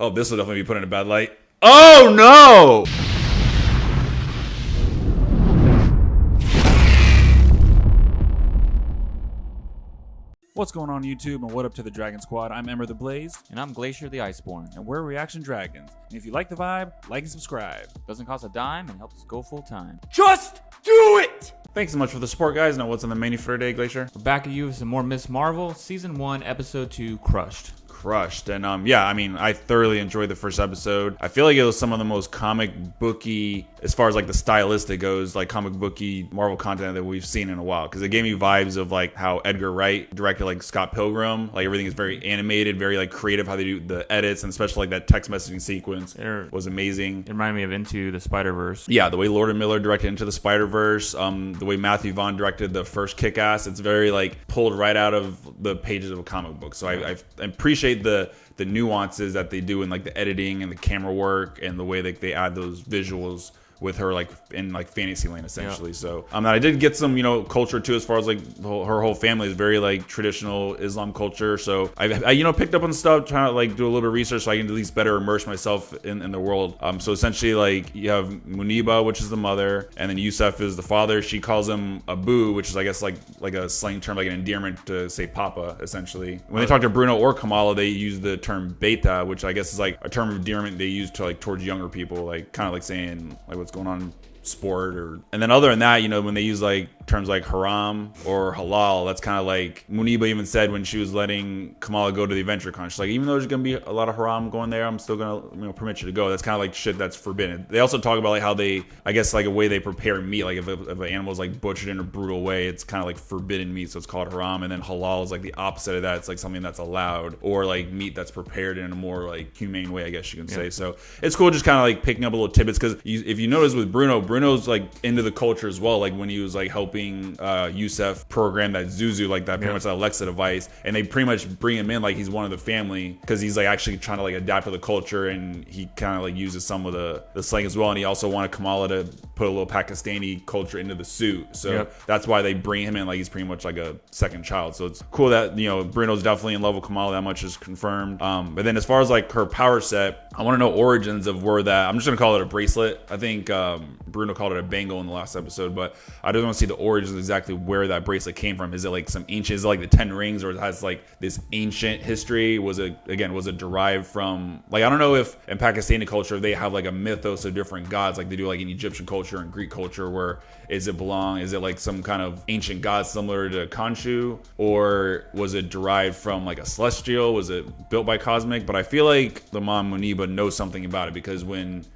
Oh, this will definitely be put in a bad light. Oh, no! What's going on YouTube and what up to the Dragon Squad? I'm Ember the Blaze. And I'm Glacier the Iceborne. And we're Reaction Dragons. And if you like the vibe, like and subscribe. Doesn't cost a dime and helps us go full time. Just do it! Thanks so much for the support, guys. Now, what's on the menu for today, Glacier? We're back at you with some more Miss Marvel, Season 1, Episode 2, Crushed. And yeah, I mean, I thoroughly enjoyed the first episode. I feel like it was some of the most comic booky, as far as like the stylistic goes, like comic booky Marvel content that we've seen in a while, because it gave me vibes of like how Edgar Wright directed like Scott Pilgrim. Like everything is very animated, very like creative how they do the edits, and especially like that text messaging sequence was amazing. It reminded me of Into the Spider-Verse. Yeah, the way Lord and Miller directed Into the Spider-Verse, the way Matthew Vaughn directed the first Kick-Ass, it's very like pulled right out of the pages of a comic book. So I appreciate the nuances that they do in like the editing and the camera work and the way that they add those visuals with her like in like Fantasyland essentially. Yeah. So I did get some culture too, as far as like her whole family is very like traditional Islam culture. So I picked up on stuff, trying to like do a little bit of research so I can at least better immerse myself in the world. So essentially, like you have Muniba, which is the mother, and then Yusuf is the father. She calls him Abu, which is I guess like a slang term, like an endearment to say Papa essentially. When they talk to Bruno or Kamala, they use the term Beta, which I guess is like a term of endearment they use to like towards younger people, like kind of like saying like what's going on sport. And then other than that, when they use like terms like haram or halal, that's kind of like Muniba even said when she was letting Kamala go to the adventure con, she's like, even though there's gonna be a lot of haram going there, I'm still gonna permit you to go. That's kind of like shit that's forbidden. They also talk about like how they, I guess like a way they prepare meat, like if an animal is like butchered in a brutal way, it's kind of like forbidden meat, so it's called haram. And then halal is like the opposite of that. It's like something that's allowed, or like meat that's prepared in a more like humane way, I guess you can say. So it's cool just kind of like picking up a little tidbits, because if you notice with Bruno's like into the culture as well. Like when he was like helping Yusuf program that Zuzu, like that pretty much that Alexa device, and they pretty much bring him in like he's one of the family, because he's like actually trying to like adapt to the culture, and he kind of like uses some of the slang as well. And he also wanted Kamala to put a little Pakistani culture into the suit, so that's why they bring him in like he's pretty much like a second child. So it's cool that Bruno's definitely in love with Kamala. That much is confirmed. But then as far as like her power set, I want to know origins of where that, I'm just gonna call it a bracelet. I think Bruno called it a bangle in the last episode, but I just want to see the origins, exactly where that bracelet came from. Is it like some ancient, is it like the 10 rings, or it has like this ancient history? Was it derived from, like, I don't know if in Pakistani culture they have like a mythos of different gods like they do like in Egyptian culture and Greek culture, where is it like some kind of ancient god similar to Khonshu, or was it derived from like a celestial? Was it built by cosmic? But I feel like the mom Muniba knows something about it, because when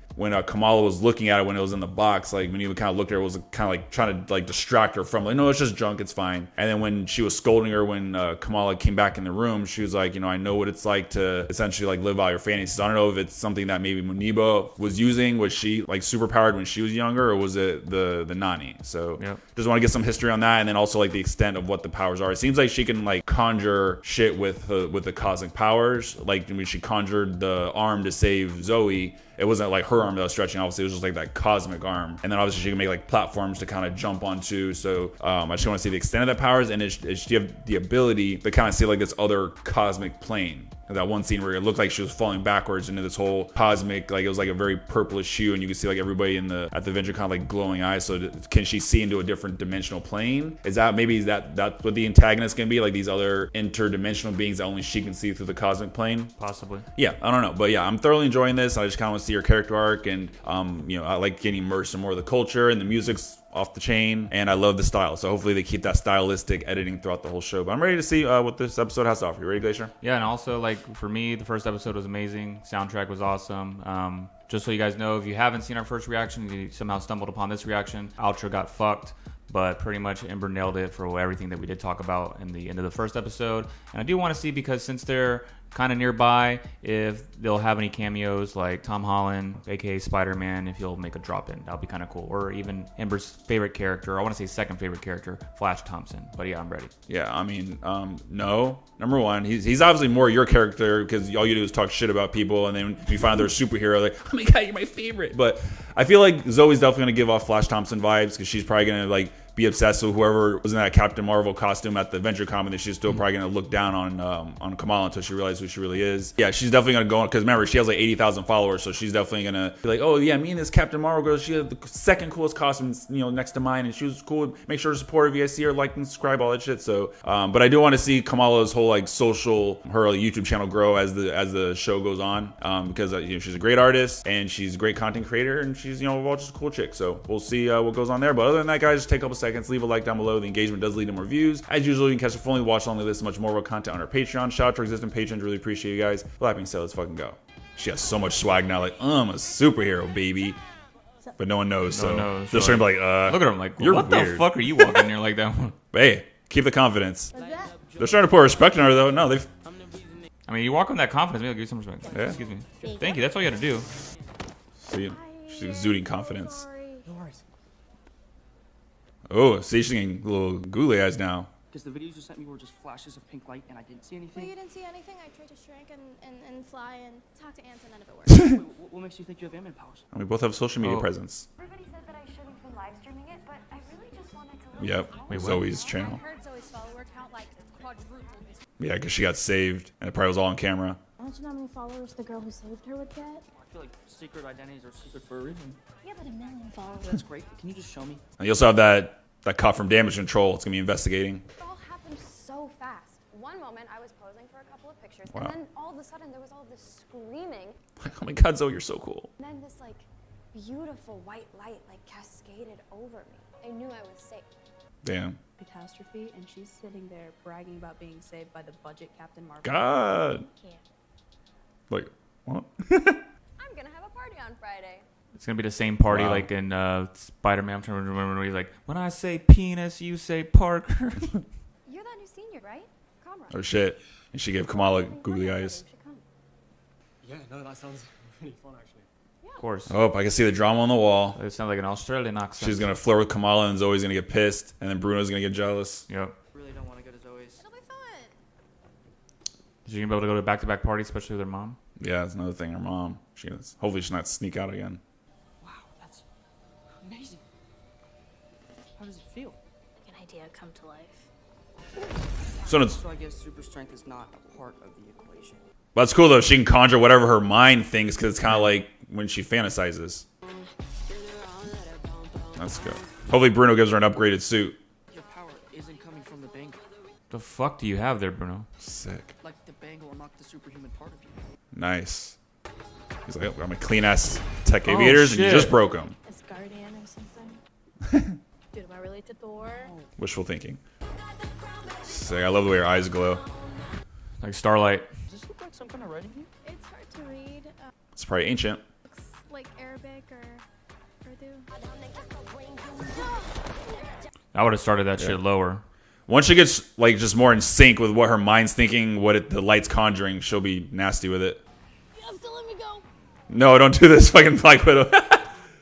Kamala was looking at it when it was in the box, like when he kind of looked at her, it was kind of like trying to like distract her from like, no, it's just junk, it's fine. And then when she was scolding her, when Kamala came back in the room, she was like, I know what it's like to essentially like live out your fantasies. I don't know if it's something that maybe Muniba was using. Was she like super powered when she was younger, or was it the Nani? So just want to get some history on that, and then also like the extent of what the powers are. It seems like she can like conjure shit with the cosmic powers. Like when she conjured the arm to save Zoe, it wasn't like her arm that was stretching, obviously it was just like that cosmic arm. And then obviously she can make like platforms to kind of jump onto. So I just want to see the extent of that powers, and does she have the ability to kind of see like this other cosmic plane? That one scene where it looked like she was falling backwards into this whole cosmic, like it was like a very purplish hue, and you could see like everybody at the adventure kind of like glowing eyes. So can she see into a different dimensional plane? Is that what the antagonist can be, like these other interdimensional beings that only she can see through the cosmic plane? Possibly. Yeah, I don't know, but yeah, I'm thoroughly enjoying this. I just kind of want to see her character arc, and I like getting immersed in more of the culture, and the music's off the chain, and I love the style. So hopefully they keep that stylistic editing throughout the whole show. But I'm ready to see what this episode has to offer. You ready, Glacier? Yeah, and also like for me, the first episode was amazing. Soundtrack was awesome. Just so you guys know, if you haven't seen our first reaction, you somehow stumbled upon this reaction, outro got fucked. But pretty much Ember nailed it for everything that we did talk about in the end of the first episode. And I do want to see, because since they're kind of nearby, if they'll have any cameos like Tom Holland, aka Spider-Man, if he'll make a drop in. That'll be kind of cool. Or even Ember's favorite character, I want to say second favorite character, Flash Thompson. But yeah, I'm ready. Yeah, I mean, no. Number one, he's obviously more your character, because all you do is talk shit about people, and then you find they're a superhero, like, oh my god, you're my favorite. But I feel like Zoe's definitely gonna give off Flash Thompson vibes because she's probably gonna like be obsessed with whoever was in that Captain Marvel costume at the Adventure Con, and then she's still probably gonna look down on Kamala until she realizes who she really is. Yeah, she's definitely gonna go on because remember she has like 80,000 followers, so she's definitely gonna be like, oh yeah, me and this Captain Marvel girl, she had the second coolest costume, you know, next to mine, and she was cool. Make sure to support her if you guys see her, like and subscribe, all that shit. So, but I do want to see Kamala's whole like social, her YouTube channel grow as the show goes on, because you know, she's a great artist and she's a great content creator and she's, you know, overall just a cool chick. So we'll see what goes on there. But other than that, guys, just take a couple seconds, leave a like down below. The engagement does lead to more views. As usual, you can catch the full watch only list and much more content on our Patreon. Shout out to our existing patrons, really appreciate you guys. With that being said, let's fucking go. She has so much swag now, like I'm a superhero, baby. But no one knows, No so one knows. just like, look Look at him like, you're what weird. the fuck are you walking in here like that? But hey, keep the confidence. They're starting to put respect in her though. No, they've. I mean, you walk with that confidence, maybe I'll give you some respect. Yeah. Excuse me. Thank you. That's all you had to do. See, she's exuding confidence. No worries. Oh, see, she's getting little googly eyes now. Because the videos you sent me were just flashes of pink light and I didn't see Well, anything. you didn't see anything. I tried to shrink and fly and talk to ants and none of it worked. Wait, what makes you think you have Ant-Man powers? And we both have social media Oh. presence. Everybody said that I shouldn't be live streaming it, but I really just wanted to live Yep, Wait, what? Zoe's channel. I heard Zoe's follower count like quadrupled. Yeah, because she got saved and it probably was all on camera. Imagine how many followers the girl who saved her would get. I feel like secret identities are secret for a reason. Yeah, but 1 million followers. That's great. Can you just show me? And you also have that cop from Damage Control. It's gonna be investigating. It all happened so fast. One moment I was posing for a couple of pictures, Wow. and then all of a sudden there was all this screaming, Like, oh my God, Zoe, you're so cool. and then this like beautiful white light like cascaded over me. I knew I was safe. Damn. Catastrophe, and she's sitting there bragging about being saved by the budget Captain Marvel. God. Can't. Like, what? I'm gonna have a party on Friday. It's gonna be the same party Wow. like in Spider-Man. I'm trying to remember when he's like, when I say penis, you say Parker. You're that new senior, right? Comrade. Oh shit. And she gave Kamala googly eyes. You should come. Yeah, no, that sounds really fun actually. Of course. Oh, I can see the drama on the wall. It sounds like an Australian accent. She's gonna flirt with Kamala and Zoe's gonna get pissed. And then Bruno's gonna get jealous. Yep. Really don't want to go to Zoe's. It'll be fun. Is she gonna be able to go to back-to-back parties, especially with her mom? Yeah, that's another thing. Her mom. Hopefully she's not sneak out again. Wow, that's amazing. How does it feel? Like an idea come to life. So it's, So I guess super strength is not a part of the equation. that's cool though. She can conjure whatever her mind thinks because it's kind of like when she fantasizes. That's good. Hopefully Bruno gives her an upgraded suit. Your power isn't coming from the bangle. The fuck do you have there, Bruno? Sick. Like the bangle unlocked the superhuman part of you. Nice. He's like, I'm a clean ass tech aviators and you shit. just broke them. As guardian or something. Dude, am I related to Thor? Wishful thinking. Sick. I love the way her eyes glow. Like Starlight. Does this look like some kind of writing here? It's hard to read. It's probably ancient. Looks like Arabic or Urdu. I would have started that shit lower. Once she gets like just more in sync with what her mind's thinking, the light's conjuring, she'll be nasty with it. You have to let me go. No, don't do this, fucking Black Widow.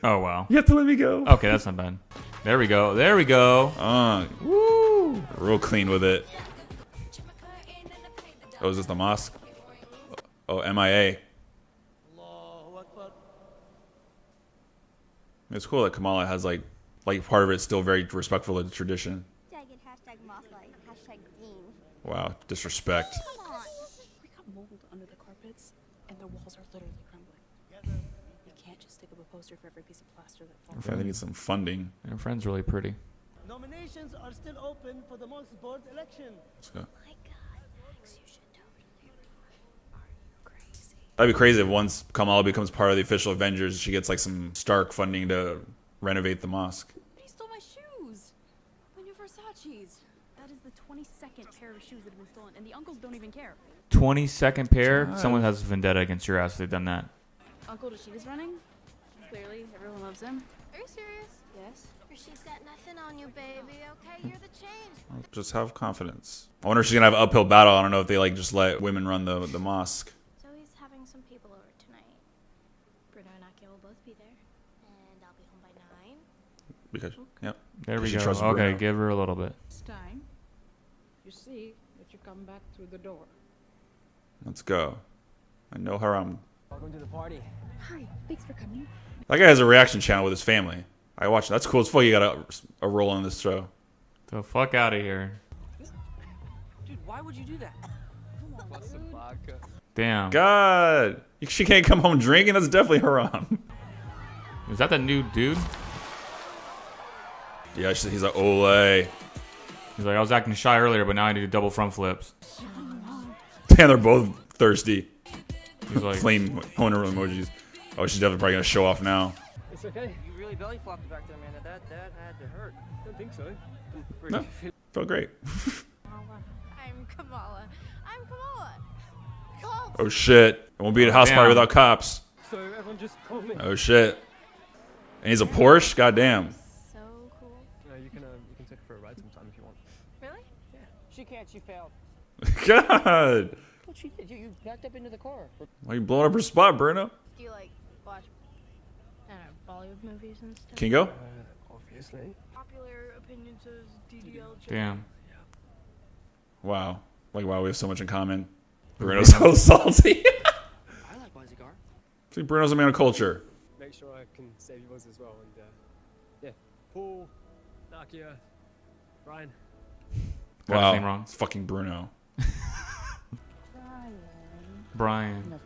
Oh wow. You have to let me go. Okay, that's not bad. There we go. There we go. Woo! Real clean with it. Oh, is this the mosque? Oh, MIA. It's cool that Kamala has like part of it still very respectful of the tradition. Hashtag Mosslight. Hashtag Dean. Wow, disrespect. Come on. We got mold under the carpets, and the walls are literally crumbling. You can't just stick up a poster for every piece of plaster that falls. Yeah, they need some funding. Your friend's really pretty. Nominations are still open for the month's board election. Let's go. My God, Max, you should totally run. Are you crazy? That'd be crazy if once Kamala becomes part of the official Avengers, she gets like some Stark funding to renovate the mosque. But he stole my shoes! My new Versace's. That is the 22nd pair of shoes that have been stolen, and the uncles don't even care. 22nd pair? God. Someone has a vendetta against your ass if they've done that. Uncle Rashida's running. Clearly, everyone loves him. Are you serious? Yes. She's got nothing on you, baby. Okay, you're the change. Just have confidence. I wonder if she's gonna have an uphill battle. I don't know if they like just let women run the mosque. Zoe's having some people over tonight. Bruno and Akio will both be there, and I'll be home by 9. Because yep. There we She go. trusts Okay, Bruno. give her a little bit. It's time you see that you come back through the door. Let's go. I know her. I'm Welcome to the party. Hi, thanks for coming. That guy has a reaction channel with his family. I watch. That's cool as fuck. You got a role on this show. The fuck out of here. Dude, why would you do that? What's the vodka? Damn. God, she can't come home drinking. That's definitely haram. Is that the new dude? Yeah, he's like Ole. He's like, I was acting shy earlier, but now I need to double front flips. Damn, they're both thirsty. He's like, Flame owner emojis. Oh, she's definitely probably gonna show off now. It's okay. You really belly flopped back there, man. That had to hurt. I don't think so. No, felt great. I'm Kamala. I'm Kamala. Cops. Oh shit! It won't be at a house party Damn. without cops. So everyone just called me. Oh shit! And he's a Porsche. Goddamn. So cool. You can take her for a ride sometime if you want. Really? Yeah. She can't. She failed. God. What she did? You backed up into the car. Why you blowing up her spot, Bruno? Do you like watch, I don't know, Bollywood movies and stuff? Can you go? Obviously. Popular opinion says DDL. damn. Wow. Like wow, we have so much in common. Bruno's so salty. I like my cigar. See, Bruno's a man of culture. Make sure I can save yours as well. And yeah, Paul, Nakia, Brian. Got his Wow. name wrong. It's fucking Bruno. Brian.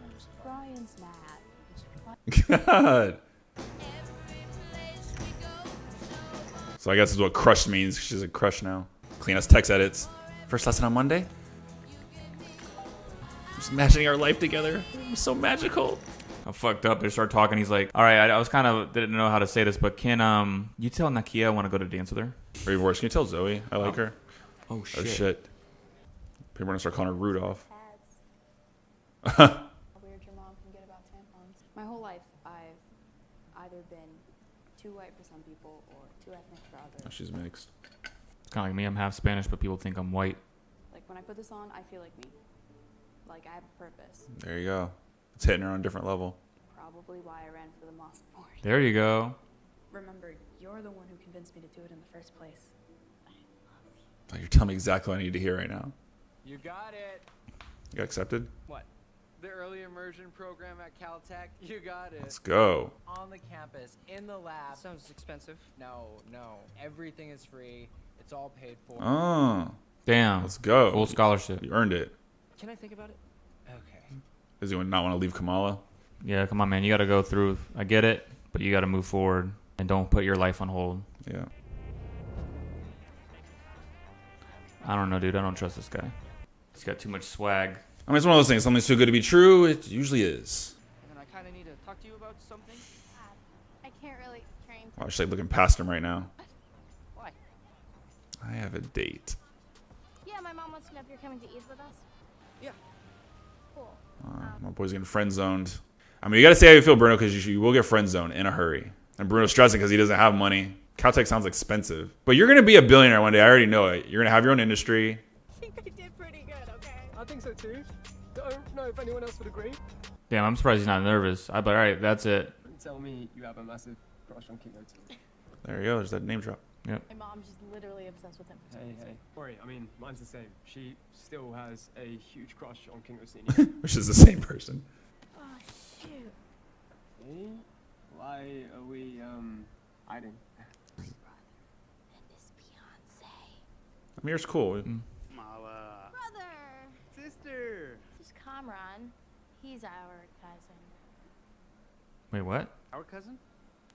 Brian's mad. God. So I guess this is what crush means. She's a crush now. Clean us text edits. First lesson on Monday. Just imagining our life together. It was so magical. I fucked up. They start talking. He's like, all right, I was kind of didn't know how to say this, but can you tell Nakia I want to go to dance with her? Or even worse, can you tell Zoe I like her? Oh shit. Oh shit. People are gonna start calling her Rudolph. How weird your mom can get about tampons. My whole life, I've either been too white for some people or too ethnic for others. Oh, she's mixed. It's kind of like me. I'm half Spanish, but people think I'm white. Like when I put this on, I feel like me. Like I have a purpose. There you go. It's hitting her on a different level. Probably why I ran for the mosque board. There you go. Remember, you're the one who convinced me to do it in the first place. Oh, you're telling me exactly what I need to hear right now. You got it. You got accepted? What? The early immersion program at Caltech. You got it. Let's go. On the campus, in the lab. Sounds expensive. No. Everything is free. It's all paid for. Oh. Damn. Let's go. Full scholarship. You earned it. Can I think about it? Okay. Does he not want to leave Kamala? Yeah, come on, man. You got to go through. I get it, but you got to move forward and don't put your life on hold. Yeah. I don't know, dude. I don't trust this guy. He's got too much swag. I mean, it's one of those things. Something's too good to be true. It usually is. And then I kind of need to talk to you about something. I can't really train. Oh, she's like looking past him right now. Why? I have a date. Yeah, my mom wants to know if you're coming to eat with us. Yeah. Cool. My boy's getting friend zoned. I mean, you got to say how you feel, Bruno, because you will get friend zoned in a hurry. And Bruno's stressing because he doesn't have money. Caltech sounds expensive. But you're going to be a billionaire one day. I already know it. You're going to have your own industry. I think I did pretty good, okay? I think so too. Don't know if anyone else would agree. Damn, I'm surprised he's not nervous. I'd be like, all right, that's it. Tell me you have a massive crush on Kingo too. There you go. There's that name drop. Yep. My mom's just literally obsessed with him. Hey. Worry, I mean, mine's the same. She still has a huge crush on Kingo Senior. Which is the same person. Oh, shoot. Hey, why are we hiding? And this Beyonce. Amir's cool. Mala. Brother. Sister. This is Kamran. He's our cousin. Wait, what? Our cousin?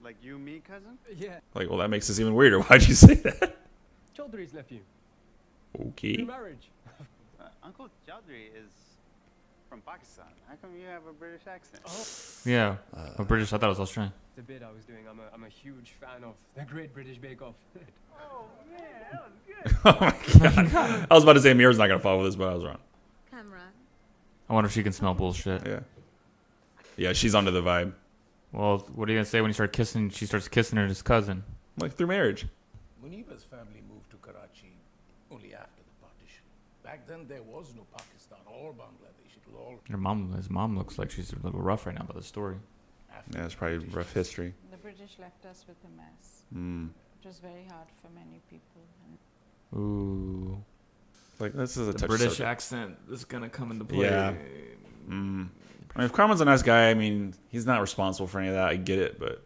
Like you, me, cousin? Yeah, Like, well, that makes this even weirder. Why'd you say that? Chaudhry's nephew. Okay. New marriage. Uncle Chaudhry is from Pakistan. How come you have a British accent? Yeah. I'm British. I thought it was Australian. The bit I was doing, I'm a huge fan of the Great British Bake Off. Oh, man, that was good. Oh, my God. I was about to say Amir's not going to follow this, but I was wrong. Kamran. I wonder if she can smell bullshit. Yeah. Yeah, she's onto the vibe. Well, what are you going to say when you start kissing? She starts kissing her his cousin. Like, through marriage. Muniba's family moved to Karachi only after the partition. Back then, there was no Pakistan or Bangladesh. It was all His mom looks like she's a little rough right now about the story. after. Yeah, it's probably rough history. The British left us with a mess. Mm. It was very hard for many people. And Ooh. Like, this is a The touchy British subject. accent is going to come into play. Yeah. I mean, if Carmen's a nice guy, I mean, he's not responsible for any of that. I get it, but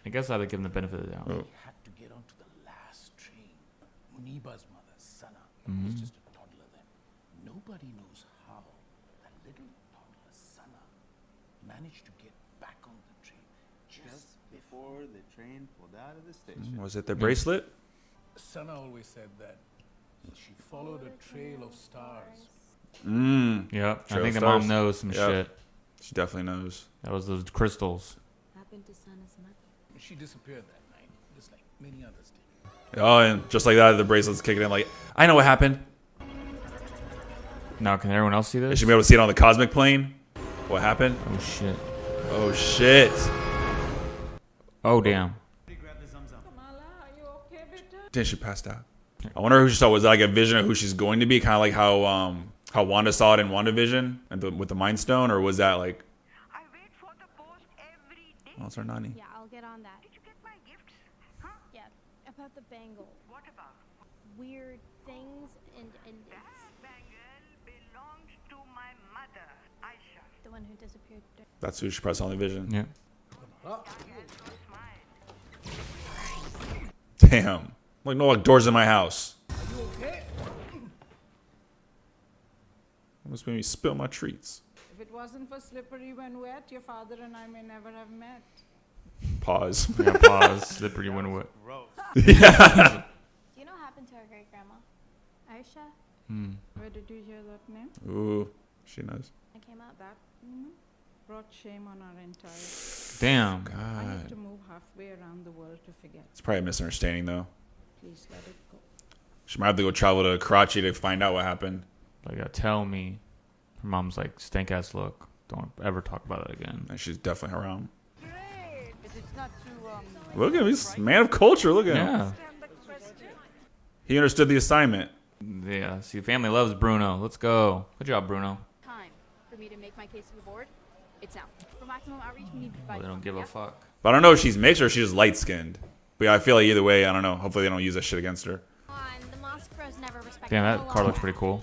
I guess I'd give him the benefit of the doubt. Oh. Had to get onto the last train. Muniba's mother, Sana, was just a toddler then. Nobody knows how that little toddler, Sana, managed to get back on the train just before the train pulled out of the station. Was it the bracelet? Sana always said that she followed a trail of stars. Yep. I Trail think the stars. mom knows some shit. She definitely knows. That was those crystals. Happened to Sana's mother. She disappeared that night, just like many others did. Oh, and just like that, the bracelet's kicking in. Like, I know what happened. Now, can everyone else see They this? should be able to see it on the cosmic plane. What happened? Oh shit. Oh shit. Oh damn. Damn, she passed out. I wonder who she saw. Was that like a vision of who she's going to be? Kind of like how Wanda saw it in WandaVision and with the Mind Stone, or was that like? I wait for the post every day. Oh, it's our Nani. Yeah, I'll get on that. Did you get my gifts? Huh? Yeah, about the bangle. What about? Weird things and That bangle belongs to my mother, Aisha. the one who disappeared. That's who she probably saw in the vision. Yeah. Damn. Like no like doors in my house. Almost made me spill my treats. If it wasn't for slippery when wet, your father and I may never have met. Pause. Yeah, pause. Slippery when wet. Do you know what happened to our great grandma? Aisha? Where did you hear that name? Ooh, she knows. I came up. That brought shame on our entire. Damn. I had God. to move halfway around the world to forget. It's probably a misunderstanding though. Please let it go. She might have to go travel to Karachi to find out what happened. Like, tell me. Her mom's like, stank ass look. Don't ever talk about it again. And she's definitely around. Great. It's not too. Look at him. He's a man of culture. Look at him. Yeah. He understood the assignment. Yeah. See, family loves Bruno. Let's go. Good job, Bruno. Time for me to make my case to the board. It's now. For maximum outreach, we need to provide. They don't give a fuck. But I don't know if she's mixed or if she's just light skinned. But yeah, I feel like either way, I don't know. Hopefully they don't use that shit against her. Come on, the mosque bros never respect Damn, that the car law. looks pretty cool.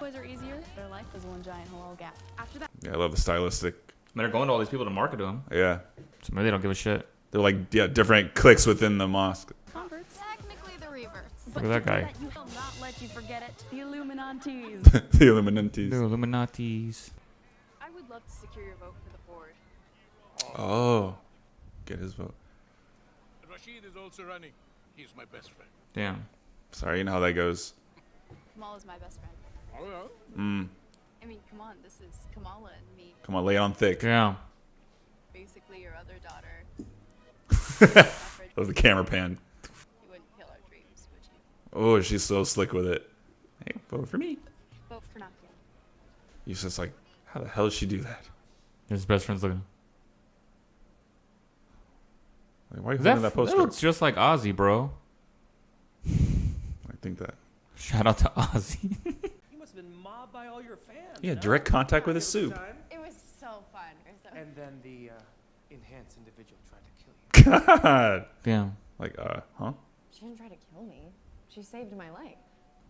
Boys are easier. Their life is one giant hello gap. After that. Yeah, I love the stylistic. They're going to all these people to market to him. Yeah. So maybe they don't give a shit. They're like, yeah, different cliques within the mosque. Converts. Technically the reverse. Look at that guy. You will not let you forget it. The Illuminatis. The Illuminatis. The Illuminatis. I would love to secure your vote for the board. Oh. Get his vote. Rashid is also running. He's my best friend. Damn. Sorry, you know how that goes. Kamala's is my best friend. Oh, yeah? I mean, come on. This is Kamala and me. Come on, lay it on thick. Yeah. Basically, your other daughter. That was the camera pan. You wouldn't kill our dreams, would you? Oh, she's so slick with it. Hey, vote for me. Vote for Nakia. He's just like, how the hell did she do that? His best friend's looking. Like, why are you That, holding that poster? that looks just like Ozzy, bro. I think that. Shout out to Ozzy. You must have been mobbed by all your fans. Yeah, no? direct contact with his soup. It was so fun. And then the enhanced individual tried to kill you. God. Damn. Like, huh? She didn't try to kill me. She saved my life.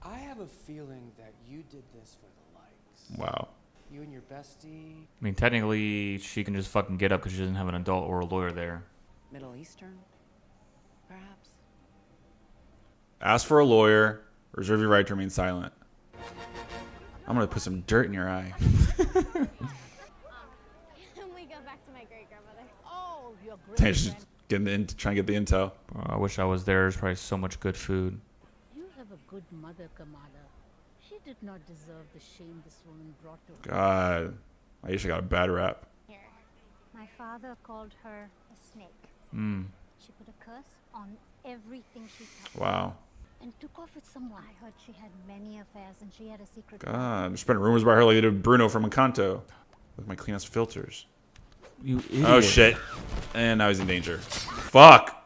I have a feeling that you did this for the likes. Wow. You and your bestie. I mean, technically, she can just fucking get up because she doesn't have an adult or a lawyer there. Middle Eastern, perhaps. Ask for a lawyer. Reserve your right to remain silent. I'm gonna put some dirt in your eye. We go back to my great grandmother. Oh, your great Damn, she's getting trying to get the intel. I wish I was there. There's probably so much good food. You have a good mother, Kamala. She did not deserve the shame this woman brought to her. God, Aisha got a bad rap. Here. My father called her a snake. She put a curse on everything she touched. Wow. And took off with someone. I heard she had many affairs and she had a secret. God, they're spreading rumors about her like they did Bruno from Encanto. With my cleanest filters. You idiot. Oh shit. And now he's in danger. Fuck!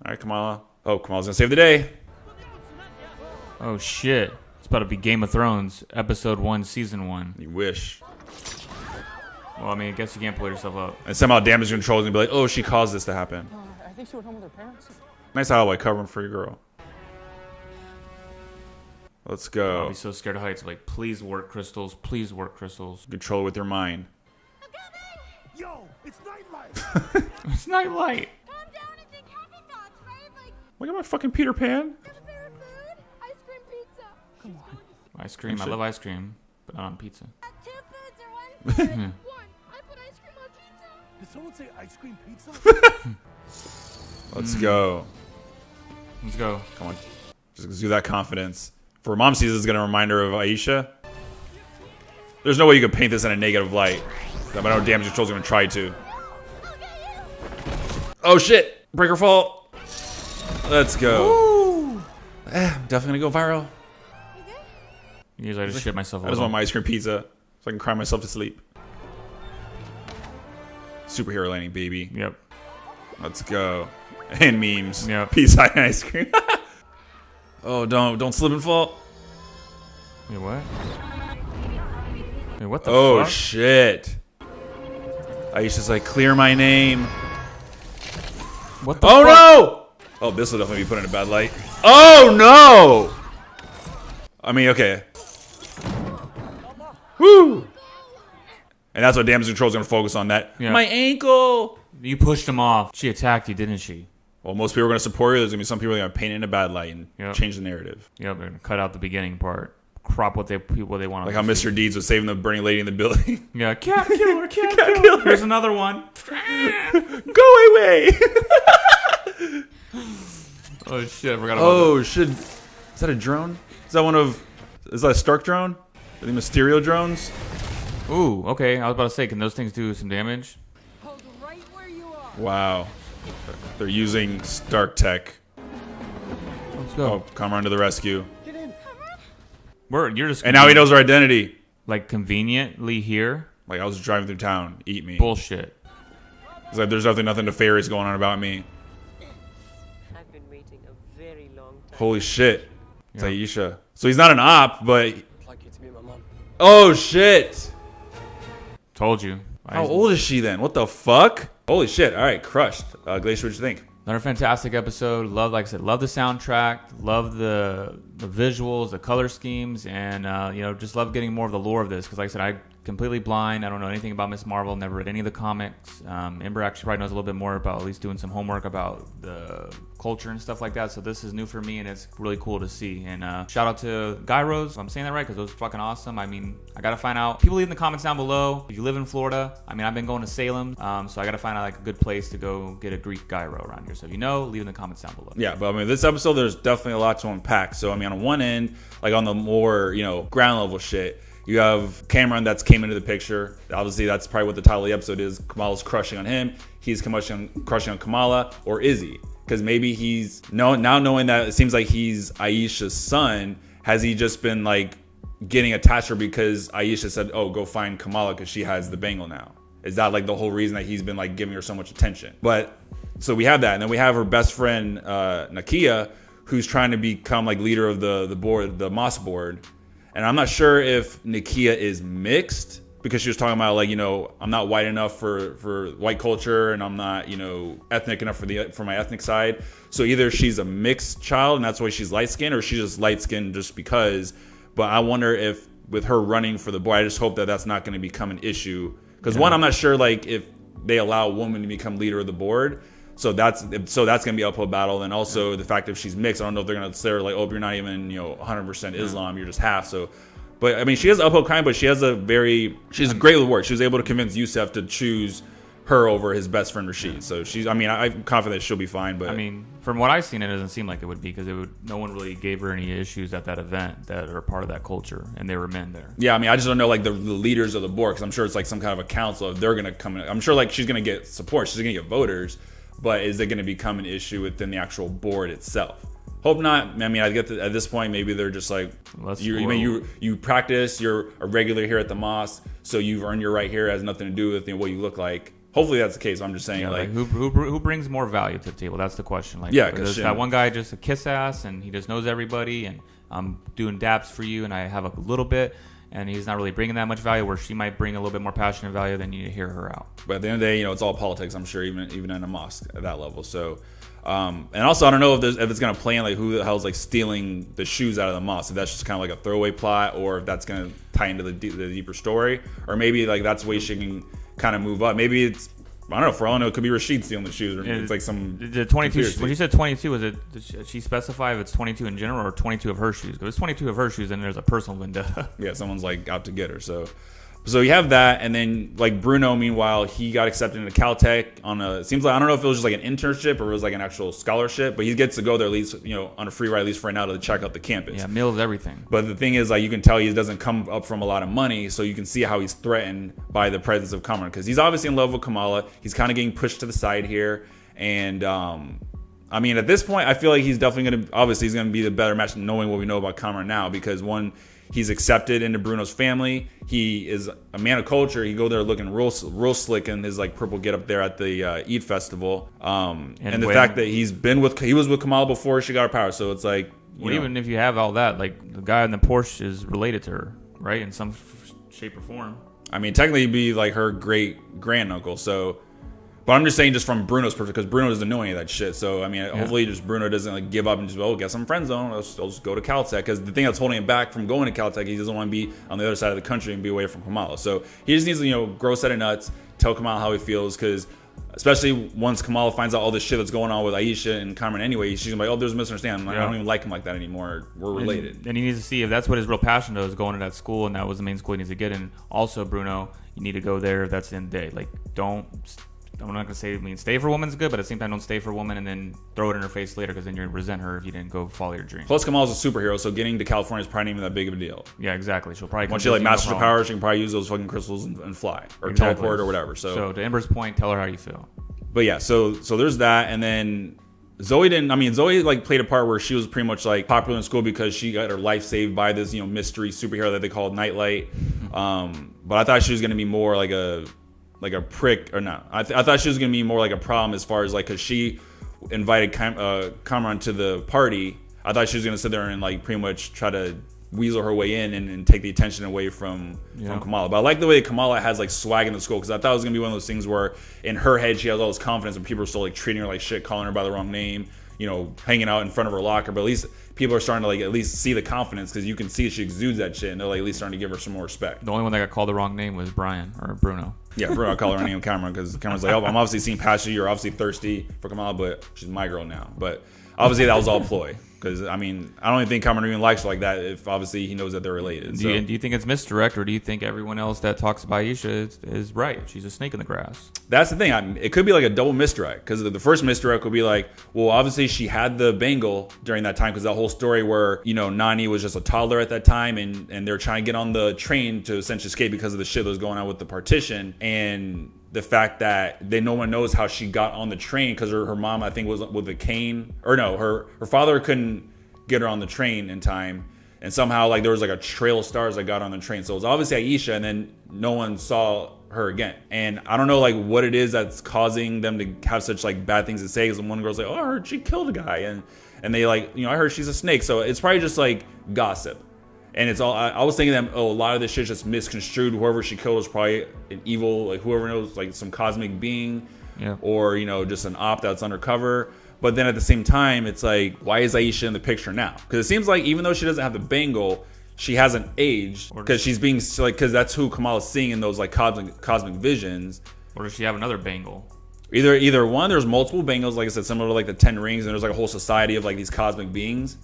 Alright, Kamala. Oh, Kamala's gonna save the day. Oh shit. It's about to be Game of Thrones, episode 1, season 1. You wish. Well, I mean, I guess you can't pull yourself up. And somehow damage control is gonna be like, oh, she caused this to happen. I think she went home with her parents. Nice highlight covering for your girl. Let's go. I'll be so scared of heights. Like, please work crystals. Please work crystals. Control with your mind. Yo, it's nightlife. It's nightlight. Calm down and think happy thoughts, right? Like, Look at my fucking Peter Pan. there's a favorite food? Ice cream pizza. Come on. Ice cream. I love ice cream, but not on pizza. 2 foods or 1 food? 1. I put ice cream on pizza. Did someone say ice cream pizza? Let's go. Let's go. Come on. Just do that confidence. For Mom sees this is going to remind her of Aisha. There's no way you could paint this in a negative light. I know damage control's going to try to. Oh shit! Breaker fall. Let's go. I'm definitely going to go viral. Usually I just shit myself a I just little. want my ice cream pizza so I can cry myself to sleep. Superhero landing, baby. Yep. Let's go. And memes. Yep. Pizza and ice cream. Oh, don't slip and fall. Wait, what? Wait, what the Oh fuck? shit. Aisha's like, clear my name. What the Oh fuck? no! Oh, this will definitely be put in a bad light. Oh no! I mean, okay. Woo! And that's what damage control is going to focus on. That. Yeah. My ankle! You pushed him off. She attacked you, didn't she? Well, most people are going to support you. There's going to be some people that are going to paint it in a bad light and change the narrative. Yep, they're going to cut out the beginning part. Crop what they want. Like how Mr. Deeds was saving the burning lady in the building. Yeah, cat killer, cat killer. Here's another one. Go away! Oh shit, I forgot about Oh shit. Is that a drone? Is that a Stark drone? Are they Mysterio drones? that. Ooh, okay. I was about to say, can those things do some damage? Hold right where you are. Wow. They're using Stark tech. Let's go. Oh, come around to the rescue. You're just And now he knows our identity. like conveniently here. Like I was driving through town. Eat me. Bullshit. It's like there's nothing nefarious going on about me. I've been waiting a very long time. Holy shit. It's Aisha. So he's not an op, but I'd like you to be my mom. oh shit. Told you. How old is she then? What the fuck? Holy shit. All right, crushed. Glacier, what'd you think? Another fantastic episode. Love, like I said, love the soundtrack. Love the visuals, the color schemes, and just love getting more of the lore of this. Because, like I said, I completely blind. I don't know anything about Miss Marvel. Never read any of the comics. Ember actually probably knows a little bit more about at least doing some homework about the culture and stuff like that. So this is new for me, and it's really cool to see. And shout out to Gyros, if I'm saying that right, because those are fucking awesome. I mean, I gotta find out. People leave in the comments down below. If you live in Florida, I mean, I've been going to Salem, so I gotta find out like a good place to go get a Greek gyro around here. So if you know, leave in the comments down below. Yeah, but I mean, this episode, there's definitely a lot to unpack. So, I mean, on one end, like on the more, ground level shit, you have Cameron that's came into the picture. Obviously, that's probably what the title of the episode is. Kamala's crushing on him. He's crushing on Kamala. Or is he? Because maybe he's now knowing that it seems like he's Aisha's son. Has he just been like getting attached to her because Aisha said, oh, go find Kamala because she has the bangle now? Is that like the whole reason that he's been like giving her so much attention? But so we have that. And then we have her best friend, Nakia, who's trying to become like leader of the board, the Moss board. And I'm not sure if Nakia is mixed because she was talking about like, I'm not white enough for white culture and I'm not, ethnic enough for my ethnic side. So either she's a mixed child and that's why she's light skinned, or she's just light skinned just because. But I wonder if with her running for the board, I just hope that that's not going to become an issue. Because one, I'm not sure like if they allow a woman to become leader of the board. So that's gonna be an uphill battle. And also the fact that if she's mixed, I don't know if they're gonna say her like, oh, you're not even 100% Islam, you're just half. So, but I mean, she has uphill climb, but she's great with words. She was able to convince Yusef to choose her over his best friend Rashid. So I'm confident she'll be fine. But I mean, from what I've seen, it doesn't seem like it would be because no one really gave her any issues at that event that are part of that culture, and there were men there. Yeah, I mean, I just don't know like the leaders of the board because I'm sure it's like some kind of a council. If they're gonna come in, I'm sure like she's gonna get support, she's gonna get voters. But is it going to become an issue within the actual board itself? Hope not. I mean, I get at this point, maybe they're just like, you practice, you're a regular here at the mosque, so you've earned your right here. It has nothing to do with what you look like. Hopefully that's the case. I'm just saying, yeah, like who brings more value to the table? That's the question. Like, yeah, because that one guy just a kiss ass and he just knows everybody, and I'm doing daps for you, and I have a little bit. and he's not really bringing that much value, where she might bring a little bit more passion and value, then you need to hear her out. But at the end of the day, it's all politics, I'm sure, even in a mosque at that level. So, and also, I don't know if it's going to play in like who the hell's like stealing the shoes out of the mosque. If that's just kind of like a throwaway plot, or if that's going to tie into the deeper story, or maybe like that's the way she can kind of move up. Maybe it's, I don't know, for all I know, it could be Rashid stealing the shoes, or it's like some. The 22. When you said 22, was it? Did she specify if it's 22 in general or 22 of her shoes? Because if it's 22 of her shoes, then there's a personal vendetta. Yeah, someone's like out to get her. So you have that, and then like Bruno, meanwhile, he got accepted into Caltech on a, it seems like, I don't know if it was just like an internship or it was like an actual scholarship, but he gets to go there at least, on a free ride, at least for now, to check out the campus. Yeah, meals, everything. But the thing is, like, you can tell he doesn't come up from a lot of money, so you can see how he's threatened by the presence of Kamala, because he's obviously in love with Kamala. He's kind of getting pushed to the side here, and I mean, at this point, I feel like he's definitely he's going to be the better match, knowing what we know about Kamala now, because one, he's accepted into Bruno's family. He is a man of culture. He go there looking real slick in his like purple get up there at the Eid festival. And the fact that he was with Kamala before she got her power. So it's like, even if you have all that, like the guy in the Porsche is related to her, right? In some shape or form. I mean, technically he'd be like her great granduncle. So, but I'm just saying, just from Bruno's perspective, because Bruno doesn't know any of that shit. So, I mean, hopefully just Bruno doesn't like give up and just, get some friends on. I'll just go to Caltech. Because the thing that's holding him back from going to Caltech, he doesn't want to be on the other side of the country and be away from Kamala. So he just needs to, grow a set of nuts, tell Kamala how he feels. Because especially once Kamala finds out all this shit that's going on with Aisha and Cameron anyway, she's gonna be like, there's a misunderstanding. I don't even like him like that anymore. We're related. And he needs to see if that's what his real passion is, going to that school, and that was the main school he needs to get in. Also, Bruno, you need to go there if that's the end of the day. Like, I'm not gonna say stay for a woman's good, but at the same time, don't stay for a woman and then throw it in her face later, because then you're gonna resent her if you didn't go follow your dream. Plus, Kamala's a superhero, so getting to California is probably not even that big of a deal. Yeah, exactly. She'll probably once she masters her powers, she can probably use those fucking crystals and fly or teleport or whatever. So to Ember's point, tell her how you feel. But yeah, so there's that, and then Zoe like played a part where she was pretty much like popular in school because she got her life saved by this mystery superhero that they called Nightlight. But I thought she was gonna be more like a prick, or not. I thought she was gonna be more like a problem, as far as like, because she invited Cameron to the party. I thought she was gonna sit there and like pretty much try to weasel her way in and take the attention away from Kamala. But I like the way Kamala has like swag in the school, because I thought it was gonna be one of those things where in her head she has all this confidence and people are still like treating her like shit, calling her by the wrong name, hanging out in front of her locker. But at least people are starting to like at least see the confidence, because you can see she exudes that shit, and they're like at least starting to give her some more respect. The only one that got called the wrong name was Brian or Bruno. Yeah, Bruno, I call her name Cameron, because Cameron's like, I'm obviously seeing past you. You're obviously thirsty for Kamala, but she's my girl now. But obviously that was all ploy. Because, I mean, I don't even think Cameron even likes her like that, if obviously he knows that they're related. Do you think it's misdirect, or do you think everyone else that talks about Aisha is right? She's a snake in the grass. That's the thing. It could be like a double misdirect, because the first misdirect would be like, well, obviously she had the bangle during that time, because that whole story where, Nani was just a toddler at that time, and they're trying to get on the train to essentially escape because of the shit that was going on with the partition. And the fact that no one knows how she got on the train, because her mom, I think, was with a cane, or no, her father couldn't get her on the train in time, and somehow like there was like a trail of stars that got on the train. So it was obviously Aisha, and then no one saw her again. And I don't know like what it is that's causing them to have such like bad things to say, because one girl's like, I heard she killed a guy, and they like, I heard she's a snake. So it's probably just like gossip. And it's all, I was thinking that, a lot of this shit just misconstrued. Whoever she killed was probably an evil, like whoever knows, like some cosmic being, or, just an op that's undercover. But then at the same time, it's like, why is Aisha in the picture now? Because it seems like even though she doesn't have the bangle, she hasn't aged, because she's being like, because that's who Kamala's seeing in those like cosmic visions. Or does she have another bangle? Either one, there's multiple bangles, like I said, similar to like the 10 rings, and there's like a whole society of like these cosmic beings.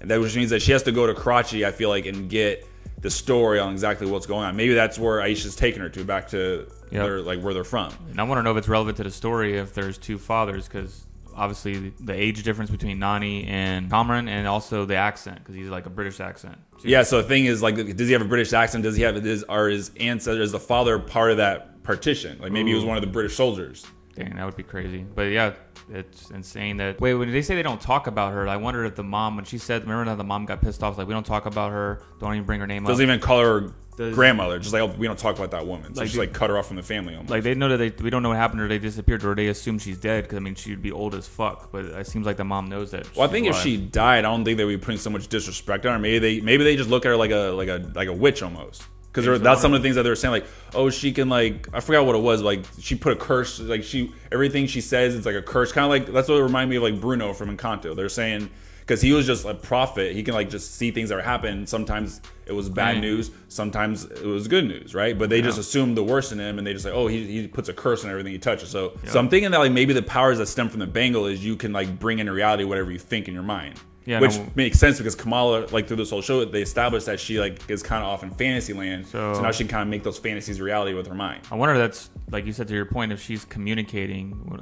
And that which means that she has to go to Karachi, I feel like, and get the story on exactly what's going on. Maybe that's where Aisha's taking her to, back to where they're from. And I want to know if it's relevant to the story if there's two fathers, because obviously the age difference between Nani and Cameron, and also the accent, because he's like a British accent. Yeah, so the thing is, like, does he have a British accent? Does he have his ancestors, is the father part of that partition? Like maybe he was one of the British soldiers. Dang, that would be crazy. But yeah, it's insane that... Wait, when they say they don't talk about her, I wonder if the mom, when she said... Remember that the mom got pissed off? Like, we don't talk about her. Don't even bring her name up. Doesn't even call her grandmother. Just like, oh, we don't talk about that woman. So Like, just like cut her off from the family almost. Like they know that we don't know what happened or they disappeared or they assume she's dead because I mean she'd be old as fuck. But it seems like the mom knows that. Well, I think alive. if she died, I don't think they would be putting so much disrespect on her. Maybe they just look at her like a witch almost. Because that's some of the things that they were saying, like, oh, she can, like, I forgot what it was, like, she put a curse, like, everything she says is like a curse, kind of like, that's what it reminded me of, like, Bruno from Encanto. They're saying, because he was just a prophet, he can, like, just see things that happen. Sometimes it was bad news, sometimes it was good news, right? But they just assume the worst in him, and they just like, oh, he puts a curse on everything he touches. So I'm thinking that, like, maybe the powers that stem from the bangle is you can, like, bring into reality whatever you think in your mind. Yeah, which makes sense because Kamala, like through this whole show, they established that she like is kind of off in fantasy land. So now she can kind of make those fantasies reality with her mind. I wonder if that's, like you said, to your point, if she's communicating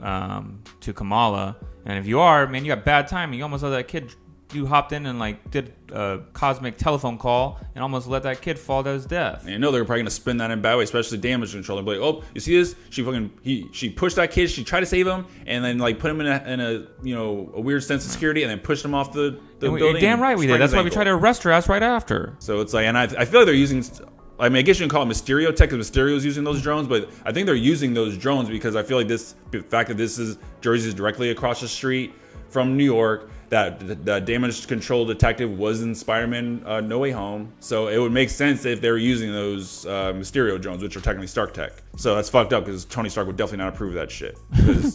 to Kamala. And if you are, man, you got bad timing. You almost let that kid, you hopped in and like did a cosmic telephone call and almost let that kid fall to his death. And you know they're probably gonna spin that in a bad way, especially damage control. They'll be like, oh, you see this? She pushed that kid. She tried to save him, and then like put him in a you know a weird sense of security, and then pushed him off the building. Damn right we did. That's why we tried to arrest her ass right after. So it's like, and I feel like they're using. I mean, I guess you can call it Mysterio tech because Mysterio's using those drones, but I think they're using those drones because I feel like the fact that this is Jersey's directly across the street from New York, that the damage control detective was in Spider-Man No Way Home. So it would make sense if they were using those Mysterio drones, which are technically Stark tech. So that's fucked up because Tony Stark would definitely not approve of that shit.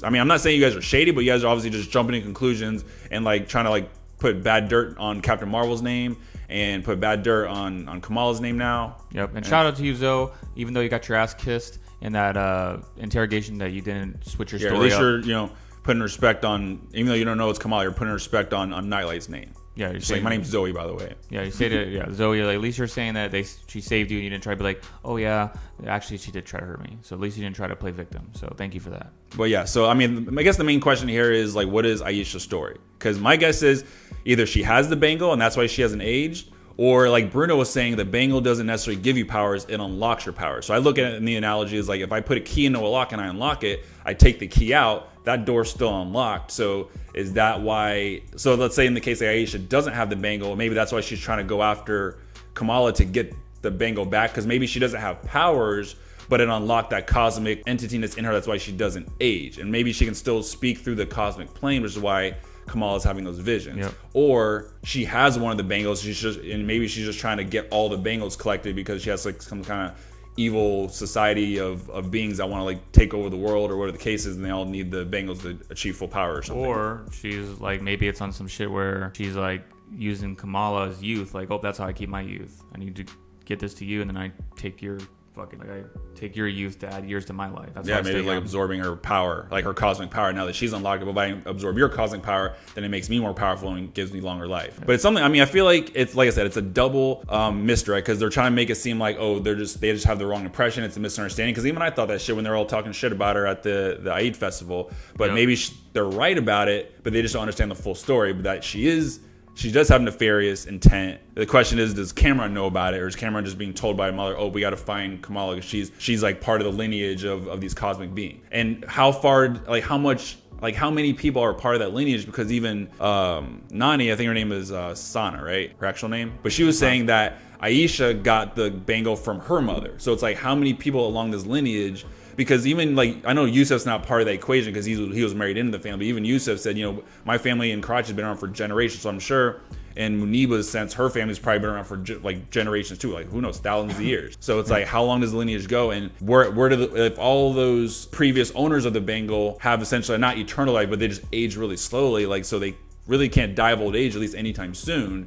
I mean, I'm not saying you guys are shady, but you guys are obviously just jumping to conclusions and like trying to like put bad dirt on Captain Marvel's name and put bad dirt on Kamala's name now. Yep. And shout out to you, Zoe, even though you got your ass kissed in that interrogation that you didn't switch your story at least up. You're, you know, putting respect on, even though you don't know it's Kamala, you're putting respect on Nightlight's name. Yeah, you're saying, saying, my name's Zoe, by the way. Yeah, you say that. Yeah, Zoe. Like, at least you're saying that she saved you, and you didn't try to be like, oh yeah, actually she did try to hurt me. So at least you didn't try to play victim. So thank you for that. But yeah, so I mean, I guess the main question here is like, what is Aisha's story? Because my guess is either she has the bangle and that's why she hasn't aged, or like Bruno was saying, the bangle doesn't necessarily give you powers, it unlocks your powers. So I look at it in the analogy as like, if I put a key into a lock and I unlock it, I take the key out, that door's still unlocked. So is that why? So let's say in the case that Aisha doesn't have the bangle, maybe that's why she's trying to go after Kamala to get the bangle back, because maybe she doesn't have powers, but it unlocked that cosmic entity that's in her. That's why she doesn't age, and maybe she can still speak through the cosmic plane, which is why Kamala's having those visions. Yep. Or she has one of the bangles, maybe she's just trying to get all the bangles collected because she has like some kind of evil society of beings that want to like take over the world or whatever the case is, and they all need the bangles to achieve full power or something. Or she's like, maybe it's on some shit where she's like using Kamala's youth, like, oh, that's how I keep my youth. I need to get this to you, and then I take your fucking, like, I take your youth to add years to my life. That's yeah, maybe like absorbing her power, like her cosmic power. Now that she's unlocked, but if I absorb your cosmic power, then it makes me more powerful and gives me longer life. But it's something, I mean, I feel like it's, like I said, it's a double misdirect, because they're trying to make it seem like, oh, they just have the wrong impression. It's a misunderstanding. Because even I thought that shit when they're all talking shit about her at the Eid festival. But maybe they're right about it, but they just don't understand the full story. But that she does have nefarious intent. The question is, does Cameron know about it, or is Cameron just being told by her mother, oh, we got to find Kamala because she's like part of the lineage of these cosmic beings? And how far, like how much, like how many people are part of that lineage? Because even Nani, I think her name is Sana, right? Her actual name. But she was saying that Aisha got the bangle from her mother. So it's like, how many people along this lineage? Because even like, I know Yusuf's not part of the equation because he was married into the family. Even Yusuf said, you know, my family in Karachi has been around for generations. So I'm sure in Muniba's sense, her family's probably been around for like generations too. Like, who knows, thousands of years. So it's like, how long does the lineage go? And where do if all those previous owners of the bangle have essentially not eternal life, but they just age really slowly, like, so they really can't die of old age, at least anytime soon.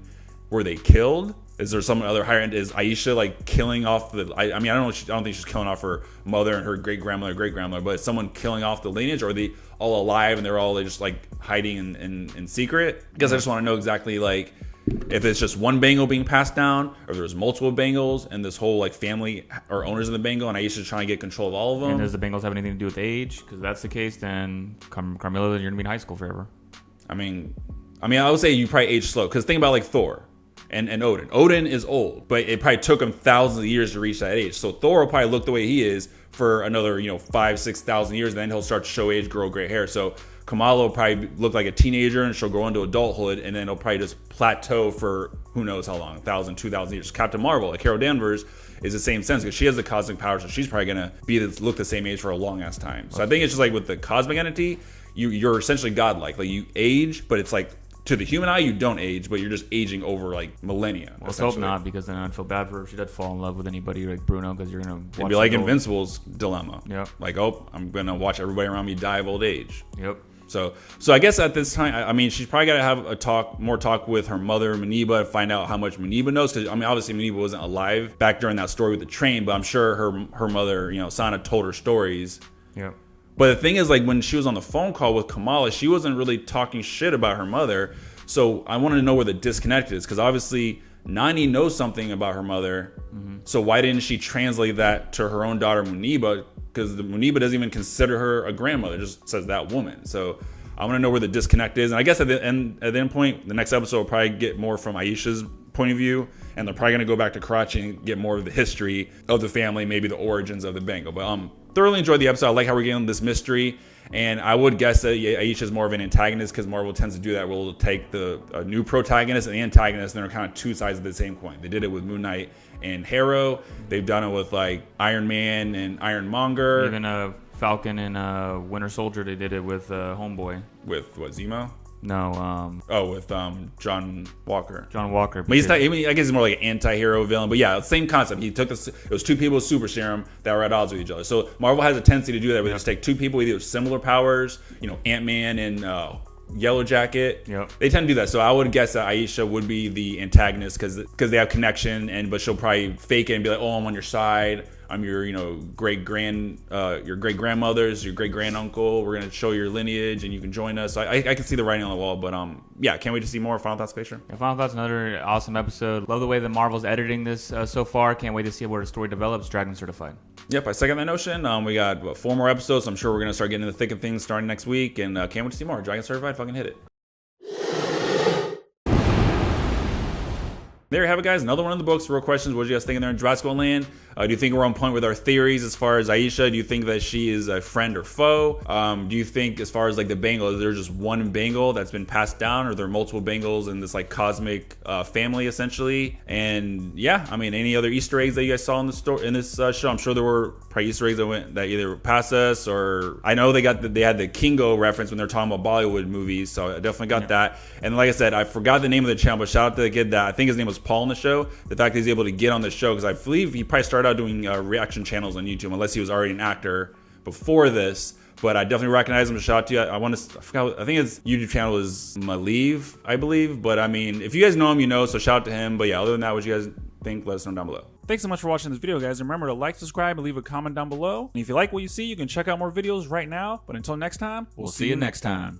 Were they killed? Is there some other higher end? Is Aisha like killing off the? I mean, I don't think she's killing off her mother and her great grandmother, but is someone killing off the lineage, or are they all alive and they're all just like hiding in secret? Because I just want to know exactly like if it's just one bangle being passed down, or if there's multiple bangles and this whole like family or owners of the bangle, and Aisha's trying to get control of all of them. And does the bangles have anything to do with age? Because if that's the case, then Carmilla, you're gonna be in high school forever. I mean, I would say you probably age slow, because think about like Thor. And Odin. Odin is old, but it probably took him thousands of years to reach that age. So Thor will probably look the way he is for another, 5,000-6,000 years, and then he'll start to show age, grow gray hair. So Kamala will probably look like a teenager and she'll grow into adulthood, and then it'll probably just plateau for who knows how long, 1,000, 2,000 years. Captain Marvel, like Carol Danvers, is the same sense because she has the cosmic power, so she's probably gonna look the same age for a long ass time. So I think it's just like with the cosmic entity, you're essentially godlike. Like you age, but it's like to the human eye you don't age, but you're just aging over like millennia. Well, let's hope not, because then I'd feel bad for her if she did fall in love with anybody like Bruno, because you're gonna. It'd be like Invincible's dilemma. Yep. Like, oh, I'm gonna watch everybody around me die of old age. Yep. So I guess at this time, I mean, she's probably got to have more talk with her mother, Muniba, and find out how much Muniba knows. Because I mean, obviously Muniba wasn't alive back during that story with the train, but I'm sure her mother, Sana, told her stories. Yeah. But the thing is, like when she was on the phone call with Kamala, she wasn't really talking shit about her mother. So I wanted to know where the disconnect is, because obviously Nani knows something about her mother. Mm-hmm. So why didn't she translate that to her own daughter Muniba? Because the Muniba doesn't even consider her a grandmother, just says that woman. So I want to know where the disconnect is. And I guess at the end point, the next episode will probably get more from Aisha's point of view, and they're probably going to go back to Karachi and get more of the history of the family, maybe the origins of the Bengal. But thoroughly enjoyed the episode. I like how we're getting this mystery. And I would guess that Aisha is more of an antagonist, because Marvel tends to do that. We'll take a new protagonist and the antagonist, and they're kind of two sides of the same coin. They did it with Moon Knight and Harrow. They've done it with like Iron Man and Ironmonger. Even Falcon and Winter Soldier, they did it with Homeboy. With what, Zemo? No. With John Walker. John Walker. But he's not, I guess he's more like an anti-hero villain. But yeah, same concept. He took it was two people with super serum that were at odds with each other. So Marvel has a tendency to do that, where they just take two people with either similar powers, Ant-Man and Yellow Jacket. Yep. They tend to do that. So I would guess that Aisha would be the antagonist, because they have connection, but she'll probably fake it and be like, oh, I'm on your side. I'm your, your great grandmother's, your great granduncle. We're gonna show your lineage, and you can join us. So I can see the writing on the wall, but yeah, can't wait to see more. Final thoughts, Glacier? Yeah, Final thoughts, another awesome episode. Love the way that Marvel's editing this so far. Can't wait to see where the story develops. Dragon certified. Yep, I second that notion. We got 4 more episodes. So I'm sure we're gonna start getting in the thick of things starting next week, and can't wait to see more. Dragon certified, fucking hit it. There you have it, guys. Another one of the books. Real questions. What do you guys think in there in Jurassic World Land? Do you think we're on point with our theories as far as Aisha? Do you think that she is a friend or foe? Do you think, as far as like the Bengal, is there just one Bengal that's been passed down, or are there multiple Bengals in this like cosmic family essentially? And yeah, I mean, any other Easter eggs that you guys saw in the story in this show? I'm sure there were probably Easter eggs that either passed us, or I know they had the Kingo reference when they're talking about Bollywood movies, so I definitely got that. And like I said, I forgot the name of the channel, but shout out to the kid that I think his name was Paul in the show. The fact that he's able to get on the show, because I believe he probably started out doing reaction channels on YouTube, unless he was already an actor before this. But I definitely recognize him. To shout out to you. I think his YouTube channel is Maleev, I believe. But I mean, if you guys know him, you know. So shout out to him. But yeah, other than that, what you guys think, let us know down below. Thanks so much for watching this video, guys. Remember to like, subscribe, and leave a comment down below. And if you like what you see, you can check out more videos right now. But until next time, we'll see you next time.